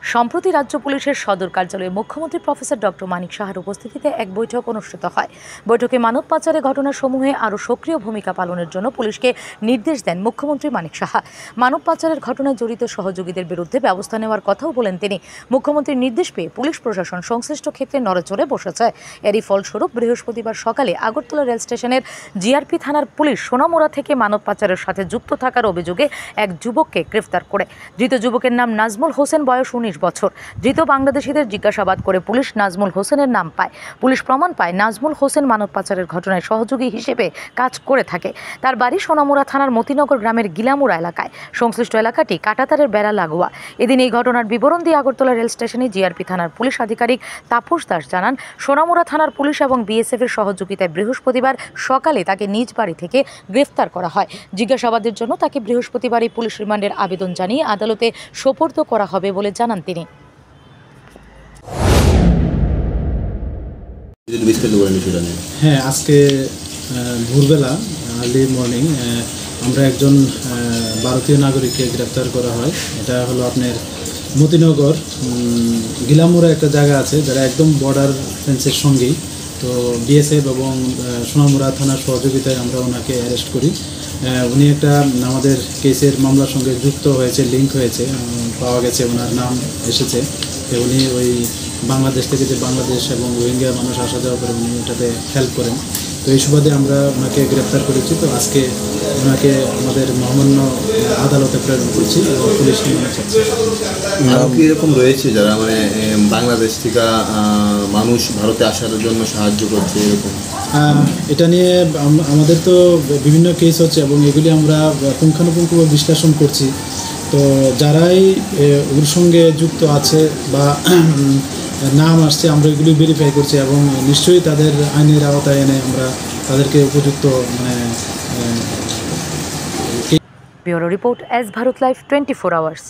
সম্প্রতি রাজ্য পুলিশের সদর কার্যালয়ে মুখ্যমন্ত্রী প্রফেসর ডক্টর মানিক সাহার উপস্থিতিতে এক বৈঠক অনুষ্ঠিত হয়। বৈঠকে মানব পাচারের ঘটনাসমূহে আরও সক্রিয় ভূমিকা পালনের জন্য পুলিশকে নির্দেশ দেন মুখ্যমন্ত্রী মানিক সাহা। মানব পাচারের ঘটনায় জড়িত সহযোগীদের বিরুদ্ধে ব্যবস্থা নেওয়ার কথাও বলেন তিনি। মুখ্যমন্ত্রীর নির্দেশ পেয়ে পুলিশ প্রশাসন সংশ্লিষ্ট ক্ষেত্রে নড়েচড়ে বসেছে। এরই ফলস্বরূপ বৃহস্পতিবার সকালে আগরতলা রেল স্টেশনের জিআরপি থানার পুলিশ সোনামুড়া থেকে মানব পাচারের সাথে যুক্ত থাকার অভিযোগে এক যুবককে গ্রেফতার করে। ধৃত যুবকের নাম নাজমুল হোসেন, বয়স 19 বছর। ধৃত বাংলাদেশিদের জিজ্ঞাসাবাদ করে পুলিশ নাজমুল হোসেনের নাম পায়। পুলিশ প্রমাণ পায় নাজমুল হোসেন মানব পাচারের ঘটনায় সহযোগী হিসেবে কাজ করে থাকে। তার বাড়ি সোনামুড়া থানার মতিনগর গ্রামের গিলামুড়া এলাকায়। সংশ্লিষ্ট এলাকাটি কাঁটাতারের বেড়া লাগোয়া। এদিন এই ঘটনার বিবরণ দিয়ে আগরতলা রেল স্টেশনে জিআরপি থানার পুলিশ আধিকারিক তাপস দাস জানান, সোনামুড়া থানার পুলিশ এবং বিএসএফ এর সহযোগিতায় বৃহস্পতিবার সকালে তাকে নিজ বাড়ি থেকে গ্রেফতার করা হয়। জিজ্ঞাসাবাদের জন্য তাকে বৃহস্পতিবারই পুলিশ রিমান্ডের আবেদন জানিয়ে আদালতে সোপর্দ করা হবে বলে জানান তিনি। হ্যাঁ, আজকে ভোরবেলা আর্লি মর্নিং আমরা একজন ভারতীয় নাগরিককে গ্রেফতার করা হয়। এটা হলো আপনার মতিনগর গিলামুড়া একটা জায়গা আছে, যারা একদম বর্ডার ফেন্সের সঙ্গেই। তো বিএসএফ এবং সোনামুড়া থানার সহযোগিতায় আমরা ওনাকে অ্যারেস্ট করি। উনি একটা আমাদের কেসের মামলার সঙ্গে যুক্ত হয়েছে, লিঙ্ক হয়েছে, পাওয়া গেছে, ওনার নাম এসেছে। উনি ওই বাংলাদেশ থেকে যে বাংলাদেশ এবং রোহিঙ্গা মানুষ আসা যাওয়া করে উনি এটাতে হেল্প করেন। তো এই সুবাদে আমরা ওনাকে গ্রেফতার করেছি। তো আজকে ওনাকে আমাদের মহামান্য আদালতে প্রেরণ করছি এবং পুলিশ নিয়ে চাচ্ছে। কি এরকম রয়েছে যারা মানে বাংলাদেশ থেকে মানুষ ভারতে আসার জন্য সাহায্য করছে এরকম? এটা নিয়ে আমাদের তো বিভিন্ন কেস হচ্ছে এবং এগুলি আমরা পুঙ্খানুপুঙ্খভাবে বিশ্লেষণ করছি। তো যারাই ওর সঙ্গে যুক্ত আছে বা নাম আসছে আমরা এগুলি ভেরিফাই করছি এবং নিশ্চয়ই তাদের আইনের আওতায় এনে আমরা তাদেরকে উপযুক্ত bureau report, S Bharat live 24 hours.